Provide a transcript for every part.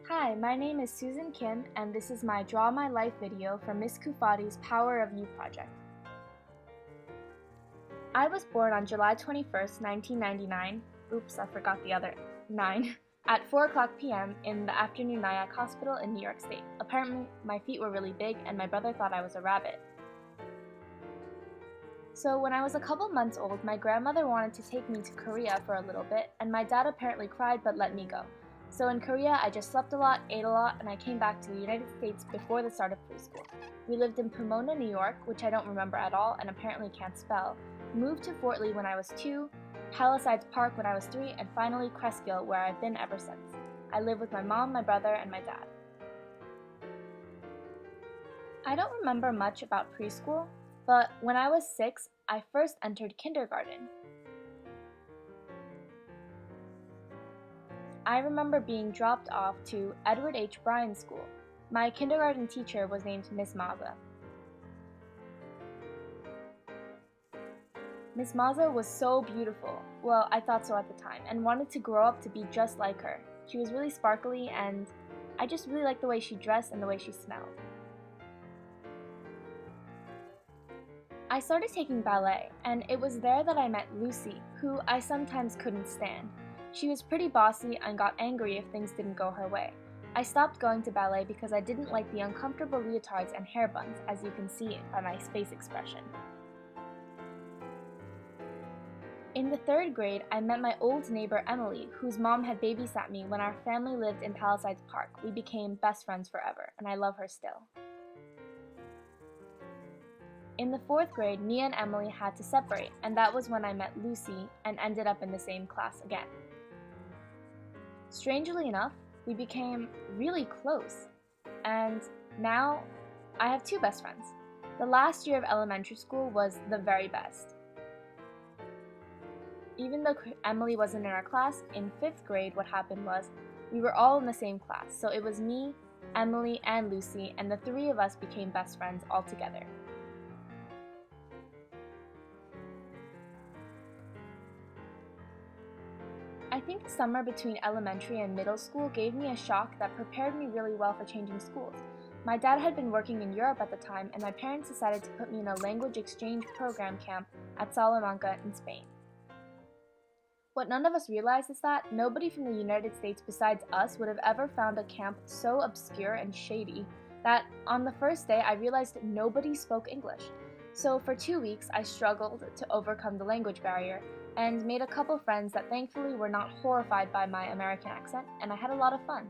Hi, my name is Susan Kim, and this is my Draw My Life video for Miss Kufati's Power of You project. I was born on July 21st, 1999. Oops, I forgot the other 9. At 4:00 p.m. in the Afternoon Nyack Hospital in New York State. Apparently, my feet were really big, and my brother thought I was a rabbit. So when I was a couple months old, my grandmother wanted to take me to Korea for a little bit, and my dad apparently cried but let me go. So in Korea, I just slept a lot, ate a lot, and I came back to the United States before the start of preschool. We lived in Pomona, New York, which I don't remember at all and apparently can't spell, moved to Fort Lee when I was 2, Palisades Park when I was 3, and finally Cresskill, where I've been ever since. I live with my mom, my brother, and my dad. I don't remember much about preschool, but when I was 6, I first entered kindergarten. I remember being dropped off to Edward H. Bryan School. My kindergarten teacher was named Miss Maza. Miss Maza was so beautiful, well, I thought so at the time, and wanted to grow up to be just like her. She was really sparkly, and I just really liked the way she dressed and the way she smelled. I started taking ballet, and it was there that I met Lucy, who I sometimes couldn't stand. She was pretty bossy and got angry if things didn't go her way. I stopped going to ballet because I didn't like the uncomfortable leotards and hair buns, as you can see by my face expression. In the 3rd grade, I met my old neighbor Emily, whose mom had babysat me when our family lived in Palisades Park. We became best friends forever, and I love her still. In the 4th grade, me and Emily had to separate, and that was when I met Lucy and ended up in the same class again. Strangely enough, we became really close, and now I have 2 best friends. The last year of elementary school was the very best. Even though Emily wasn't in our class, in 5th grade what happened was we were all in the same class, so it was me, Emily, and Lucy, and the 3 of us became best friends all together. I think the summer between elementary and middle school gave me a shock that prepared me really well for changing schools. My dad had been working in Europe at the time, and my parents decided to put me in a language exchange program camp at Salamanca in Spain. What none of us realized is that nobody from the United States besides us would have ever found a camp so obscure and shady that on the first day I realized nobody spoke English. So for 2 weeks I struggled to overcome the language barrier and made a couple friends that thankfully were not horrified by my American accent, and I had a lot of fun.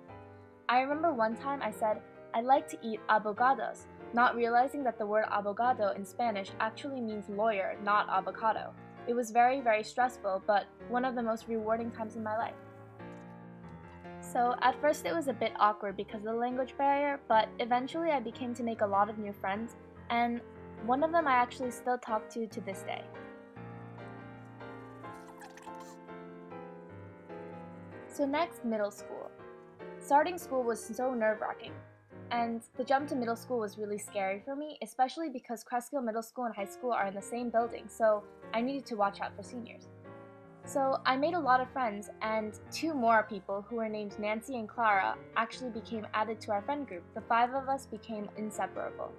I remember one time I said, "I like to eat abogados," not realizing that the word abogado in Spanish actually means lawyer, not avocado. It was very, very stressful, but one of the most rewarding times in my life. So at first it was a bit awkward because of the language barrier, but eventually I became to make a lot of new friends, and one of them I actually still talk to this day. So next, middle school. Starting school was so nerve-wracking, and the jump to middle school was really scary for me, especially because Cresskill Middle School and High School are in the same building, so I needed to watch out for seniors. So I made a lot of friends, and 2 more people who were named Nancy and Clara actually became added to our friend group. The 5 of us became inseparable.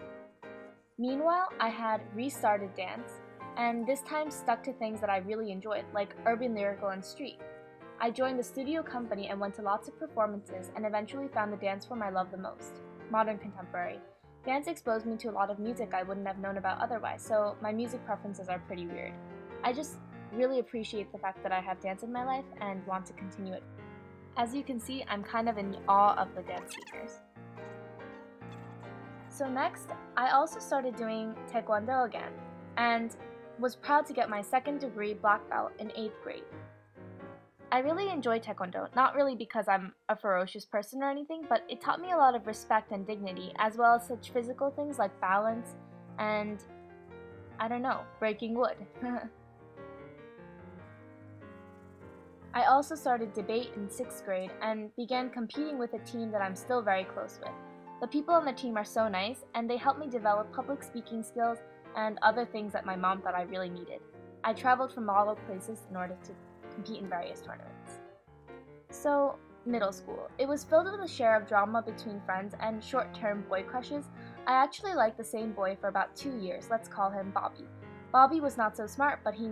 Meanwhile, I had restarted dance, and this time stuck to things that I really enjoyed, like urban lyrical and street. I joined the studio company and went to lots of performances and eventually found the dance form I love the most, modern contemporary. Dance exposed me to a lot of music I wouldn't have known about otherwise, so my music preferences are pretty weird. I just really appreciate the fact that I have dance in my life and want to continue it. As you can see, I'm kind of in awe of the dance seniors. So next, I also started doing Taekwondo again, and was proud to get my 2nd degree black belt in 8th grade. I really enjoy Taekwondo, not really because I'm a ferocious person or anything, but it taught me a lot of respect and dignity, as well as such physical things like balance and, I don't know, breaking wood. I also started debate in 6th grade and began competing with a team that I'm still very close with. The people on the team are so nice, and they helped me develop public speaking skills and other things that my mom thought I really needed. I traveled from all over places in order to compete in various tournaments. So middle school. It was filled with a share of drama between friends and short-term boy crushes. I actually liked the same boy for about 2 years. Let's call him Bobby. Bobby was not so smart, but he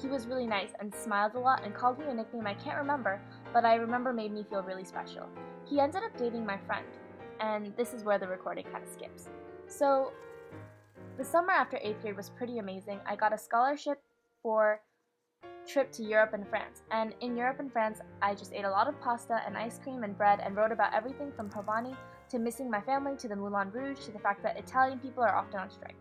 was really nice and smiled a lot and called me a nickname I can't remember, but I remember made me feel really special. He ended up dating my friend, and this is where the recording kind of skips. So, the summer after 8th grade was pretty amazing. I got a scholarship for trip to Europe and France. And in Europe and France, I just ate a lot of pasta and ice cream and bread and wrote about everything from Provani to missing my family to the Moulin Rouge to the fact that Italian people are often on strike.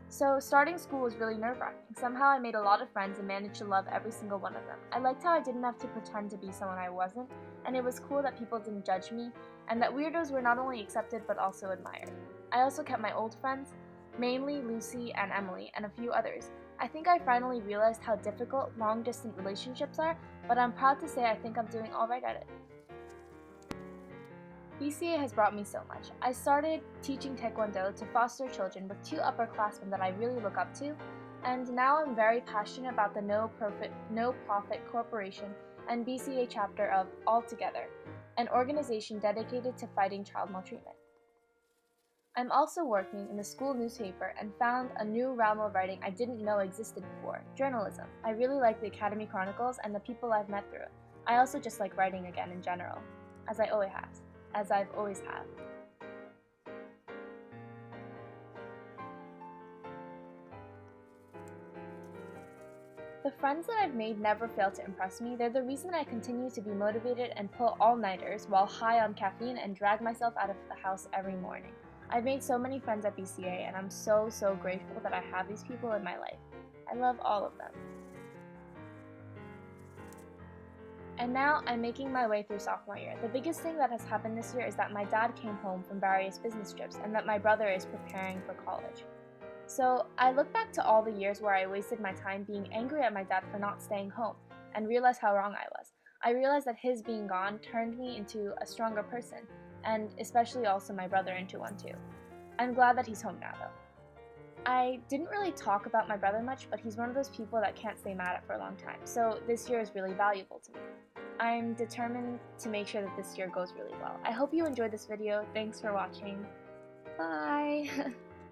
So starting school was really nerve-wracking. Somehow I made a lot of friends and managed to love every single one of them. I liked how I didn't have to pretend to be someone I wasn't, and it was cool that people didn't judge me, and that weirdos were not only accepted but also admired. I also kept my old friends, mainly Lucy and Emily, and a few others. I think I finally realized how difficult long-distance relationships are, but I'm proud to say I think I'm doing alright at it. BCA has brought me so much. I started teaching Taekwondo to foster children with 2 upperclassmen that I really look up to, and now I'm very passionate about the no-profit corporation and BCA chapter of All Together, an organization dedicated to fighting child maltreatment. I'm also working in the school newspaper and found a new realm of writing I didn't know existed before, journalism. I really like the Academy Chronicles and the people I've met through it. I also just like writing again in general, as I've always have. The friends that I've made never fail to impress me. They're the reason I continue to be motivated and pull all-nighters while high on caffeine and drag myself out of the house every morning. I've made so many friends at BCA, and I'm so grateful that I have these people in my life. I love all of them. And now I'm making my way through sophomore year. The biggest thing that has happened this year is that my dad came home from various business trips and that my brother is preparing for college. So I look back to all the years where I wasted my time being angry at my dad for not staying home and realize how wrong I was. I realized that his being gone turned me into a stronger person, and especially also my brother into one too. I'm glad that he's home now though. I didn't really talk about my brother much, but he's one of those people that can't stay mad at for a long time, so this year is really valuable to me. I'm determined to make sure that this year goes really well. I hope you enjoyed this video. Thanks for watching. Bye!